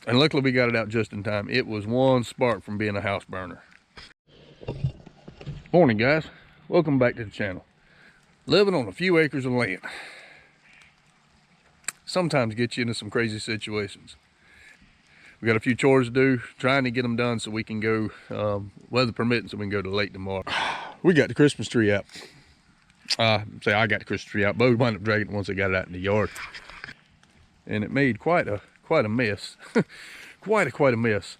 And luckily we got it out just in time. It was one spark from being a house burner. Morning guys, welcome back to the channel. Living on a few acres of land sometimes gets you into some crazy situations. We got a few chores to do, trying to get them done so we can go, weather permitting, so we can go to the lake tomorrow. We got the Christmas tree out. I got the Christmas tree out, but we wound up dragging it once I got it out in the yard. And it made quite a mess. quite a mess.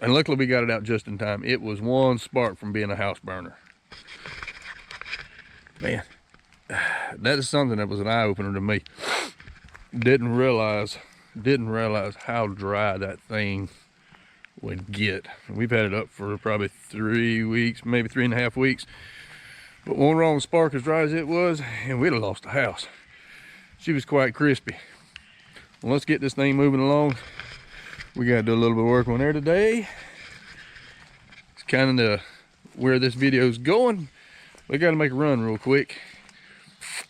And luckily we got it out just in time. It was one spark from being a house burner. Man, that is something that was an eye-opener to me. Didn't realize how dry that thing would get. We've had it up for probably 3 weeks, maybe 3.5 weeks. But one wrong spark as dry as it was, and we'd have lost the house. She was quite crispy. Well, let's get this thing moving along. We got to do a little bit of work on there today. It's kind of where this video is going. We got to make a run real quick.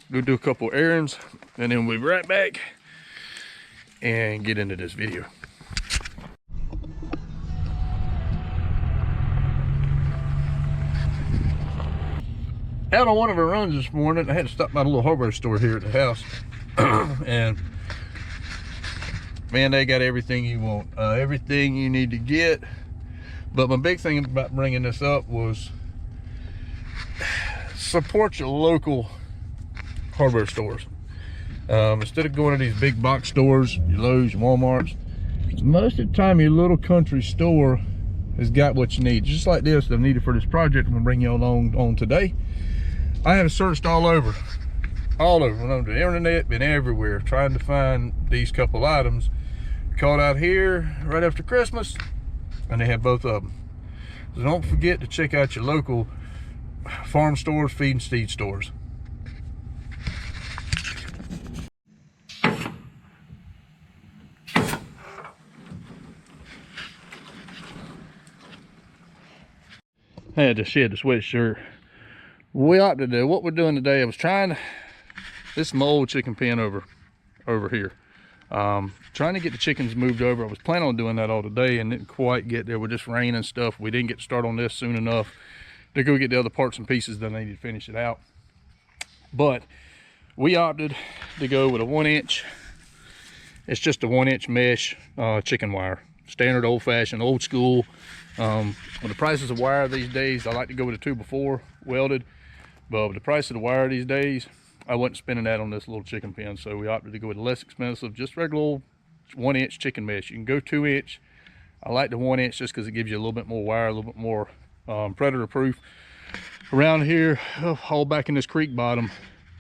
Go do a couple errands, and then we'll be right back and get into this video. Out on one of our runs this morning, I had to stop by the little hardware store here at the house. And man, they got everything you want, everything you need to get. But my big thing about bringing this up was support your local hardware stores. Instead of going to these big box stores, your Lowe's, your Walmarts, most of the time your little country store has got what you need. Just like this that I needed for this project I'm gonna bring you along on today. I have searched all over, went on the internet, been everywhere trying to find these couple items. Caught out here right after Christmas, and they have both of them. So don't forget to check out your local farm stores, feed and seed stores. I had to shed the sweatshirt. We opted to, what we're doing today, I was trying, this is my old chicken pen over here. Trying to get the chickens moved over. I was planning on doing that all today and didn't quite get there with this rain and stuff. We didn't get started on this soon enough to go get the other parts and pieces that I needed to finish it out. But we opted to go with a 1-inch, it's just a 1-inch mesh chicken wire. Standard, old-fashioned, old school. With the prices of wire these days, I like to go with a 2x4 welded. But with the price of the wire these days, I wasn't spending that on this little chicken pen, so we opted to go with less expensive, just regular old 1-inch chicken mesh. You can go 2-inch. I like the 1-inch just because it gives you a little bit more wire, a little bit more predator proof. Around here, all back in this creek bottom,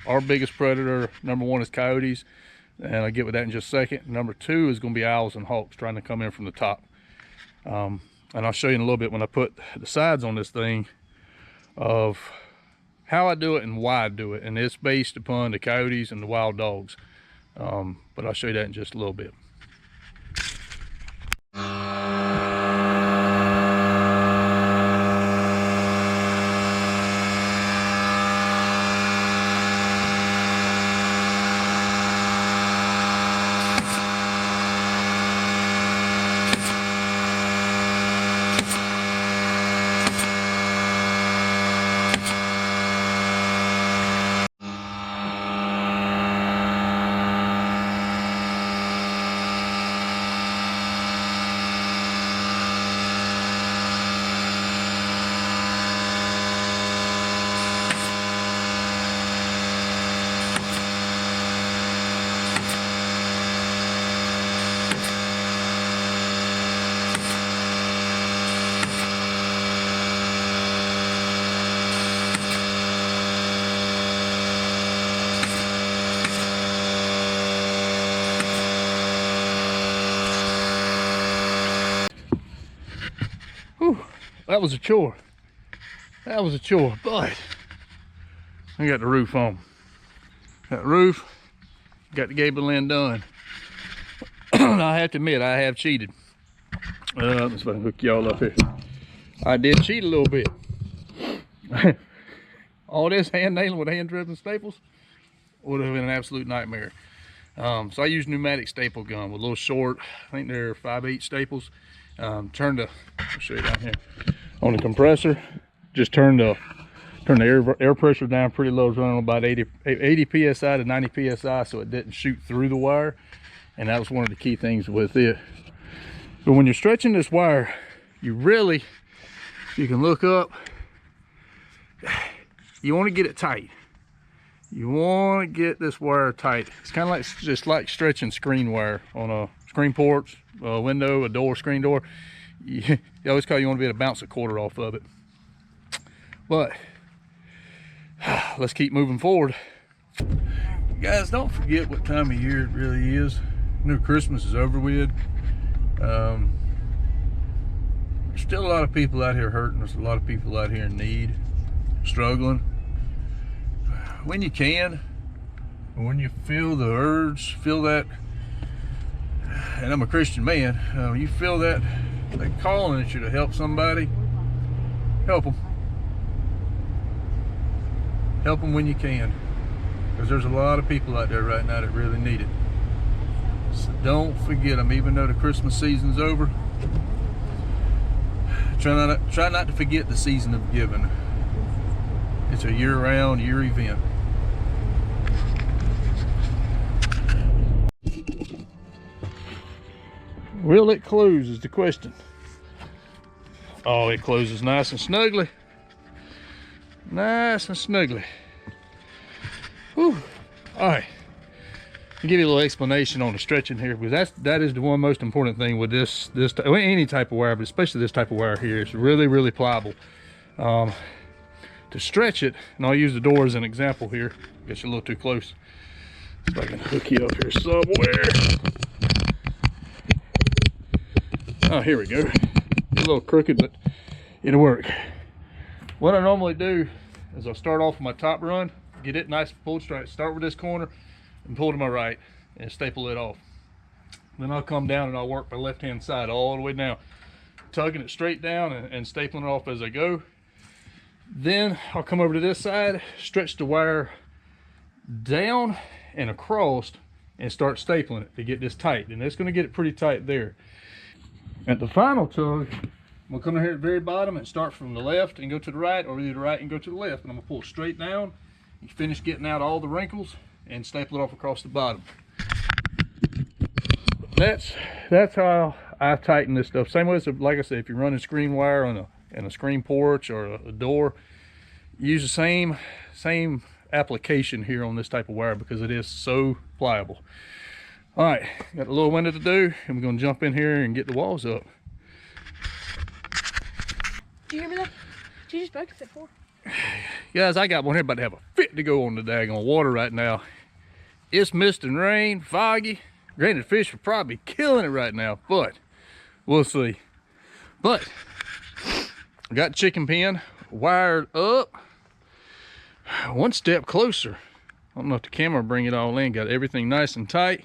our biggest predator, number 1 is coyotes, and I'll get with that in just a second. Number 2 is going to be owls and hawks trying to come in from the top. And I'll show you in a little bit when I put the sides on this thing of how I do it and why I do it, and it's based upon the coyotes and the wild dogs. But I'll show you that in just a little bit. Whew, that was a chore. That was a chore, but I got the roof on. Got the roof, got the gable end done. I have to admit, I have cheated. Let's see if I can hook y'all up here. I did cheat a little bit. All this hand nailing with hand driven staples would have been an absolute nightmare. So I use pneumatic staple gun with a little short, I think they're 5/8 staples. I'll show you down here. On the compressor, just turn the air pressure down pretty low. It's running on about 80 psi to 90 psi so it didn't shoot through the wire. And that was one of the key things with it. But when you're stretching this wire, you can look up, you want to get it tight. You want to get this wire tight. It's kind of like just like stretching screen wire on a screen porch, a window, a door, screen door. You always call you want to be able to bounce a quarter off of it. But let's keep moving forward. Guys, don't forget what time of year it really is. You know, Christmas is over with. There's still a lot of people out here hurting. There's a lot of people out here in need, struggling. When you can, when you feel the urge, feel that, and I'm a Christian man, you feel that calling at you to help somebody, help them. Help them when you can, because there's a lot of people out there right now that really need it. So don't forget them, even though the Christmas season's over. Try not to forget the season of giving. It's a year-round, year event. Will it close is the question. Oh, it closes nice and snugly. Nice and snugly. Whew. All right. I'll give you a little explanation on the stretching here, because that is the one most important thing with any type of wire, but especially this type of wire here. It's really, really pliable. To stretch it, and I'll use the door as an example here. Get you a little too close. See if I can hook you up here somewhere. Oh, here we go. A little crooked, but it'll work. What I normally do is I'll start off with my top run, get it nice and pulled straight, start with this corner and pull to my right and staple it off. Then I'll come down and I'll work my left hand side all the way down, tugging it straight down and stapling it off as I go. Then I'll come over to this side, stretch the wire down and across and start stapling it to get this tight. And it's going to get it pretty tight there. At the final tug, I'm gonna come in here at the very bottom and start from the left and go to the right, or either the right and go to the left. And I'm gonna pull straight down, you finish getting out all the wrinkles and staple it off across the bottom. That's how I tighten this stuff. Same way as, like I said, if you're running screen wire on a screen porch or a door, use the same application here on this type of wire because it is so pliable. All right, got a little window to do, and we're gonna jump in here and get the walls up. Did you hear me that? Did you just focus it for? Guys, I got one here about to have a fit to go on the daggone water right now. It's mist and rain, foggy. Granted, fish are probably killing it right now, but we'll see. But I got the chicken pen wired up. One step closer. I don't know if the camera will bring it all in. Got everything nice and tight.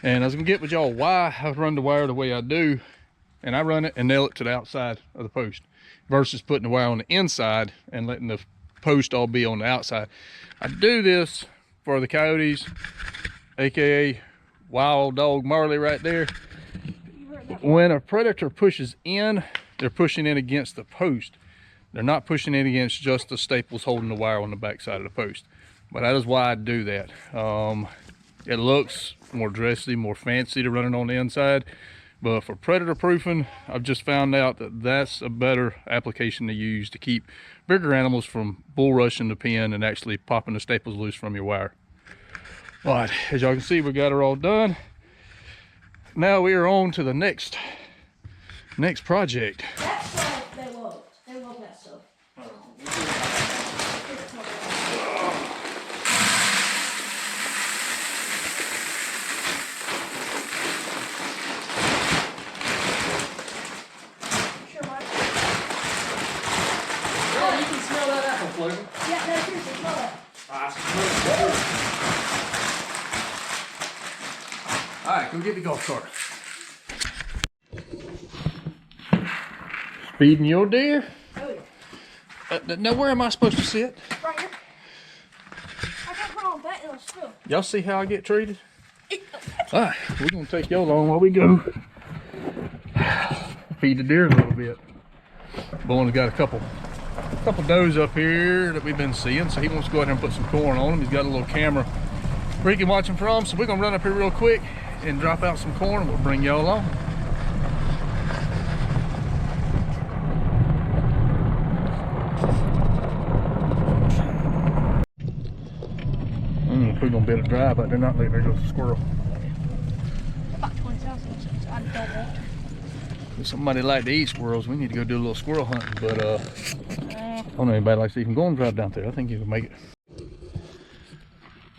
And I was gonna get with y'all why I run the wire the way I do. And I run it and nail it to the outside of the post versus putting the wire on the inside and letting the post all be on the outside. I do this for the coyotes, AKA wild dog Marley right there. When a predator pushes in, they're pushing in against the post. They're not pushing in against just the staples holding the wire on the back side of the post. But that is why I do that. It looks more dressy, more fancy to run it on the inside. But for predator proofing, I've just found out that that's a better application to use to keep bigger animals from bull rushing the pen and actually popping the staples loose from your wire. All right, as y'all can see, we got her all done. Now we are on to the next project. That stuff they love. They love that stuff. Yeah, no, seriously, smell that. All right, go get the golf cart. Feeding your deer? Oh, yeah. Now, where am I supposed to sit? Right here. I got put on that in a still. Y'all see how I get treated? All right, we're gonna take y'all along while we go feed the deer a little bit. Bowen's got a couple does up here that we've been seeing, so he wants to go out there and put some corn on them. He's got a little camera where he can watch them from, so we're gonna run up here real quick and drop out some corn, and we'll bring y'all along. We're gonna be able to drive out there, not letting there goes a squirrel. About 20,000, I don't want. If somebody like to eat squirrels, we need to go do a little squirrel hunting, but I don't know anybody likes to even go and drive down there. I think you can make it.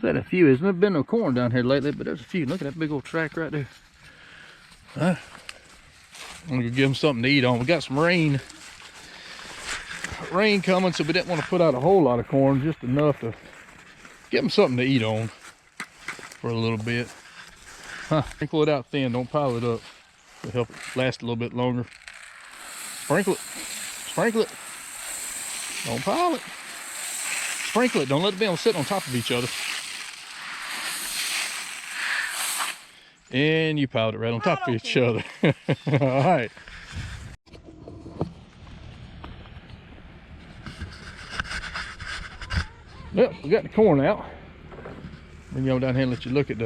There's a few. There's never been no corn down here lately, but there's a few. Look at that big old track right there. I'm gonna give them something to eat on. We got some rain coming, so we didn't want to put out a whole lot of corn, just enough to give them something to eat on for a little bit. Sprinkle it out thin, don't pile it up. It'll help it last a little bit longer. Sprinkle it. Sprinkle it. Don't pile it. Sprinkle it. Don't let them sit on top of each other. And you piled it right on top of each other. All right. Well, we got the corn out. Bring y'all down here and let you look at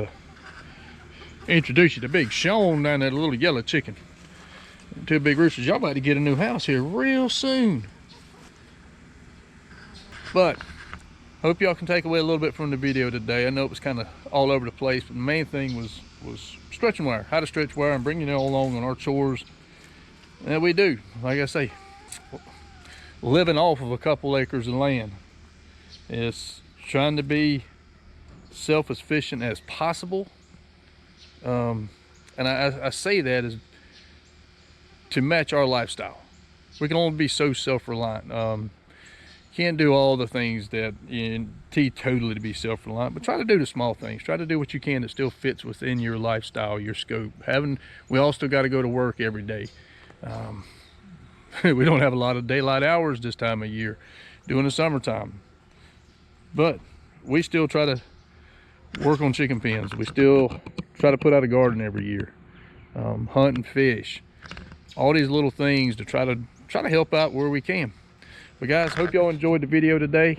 introduce you to Big Sean down there, the little yellow chicken. Two big roosters. Y'all about to get a new house here real soon. But hope y'all can take away a little bit from the video today. I know it was kind of all over the place, but the main thing was stretching wire, how to stretch wire, and bringing you all along on our chores. And we do, like I say, living off of a couple acres of land. It's trying to be self-sufficient as possible. And I say that as to match our lifestyle. We can only be so self-reliant. Can't do all the things that totally to be self-reliant, but try to do the small things. Try to do what you can that still fits within your lifestyle, your scope. We all still got to go to work every day. We don't have a lot of daylight hours this time of year during the summertime, but we still try to work on chicken pens. We still try to put out a garden every year, hunt and fish, all these little things to try to help out where we can. But guys, hope y'all enjoyed the video today.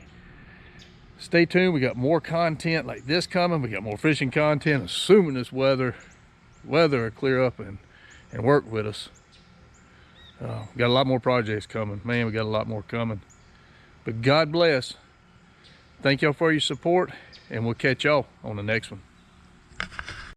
Stay tuned. We got more content like this coming. We got more fishing content, assuming this weather will clear up and work with us. We got a lot more projects coming. Man, we got a lot more coming. But God bless. Thank y'all for your support, and we'll catch y'all on the next one.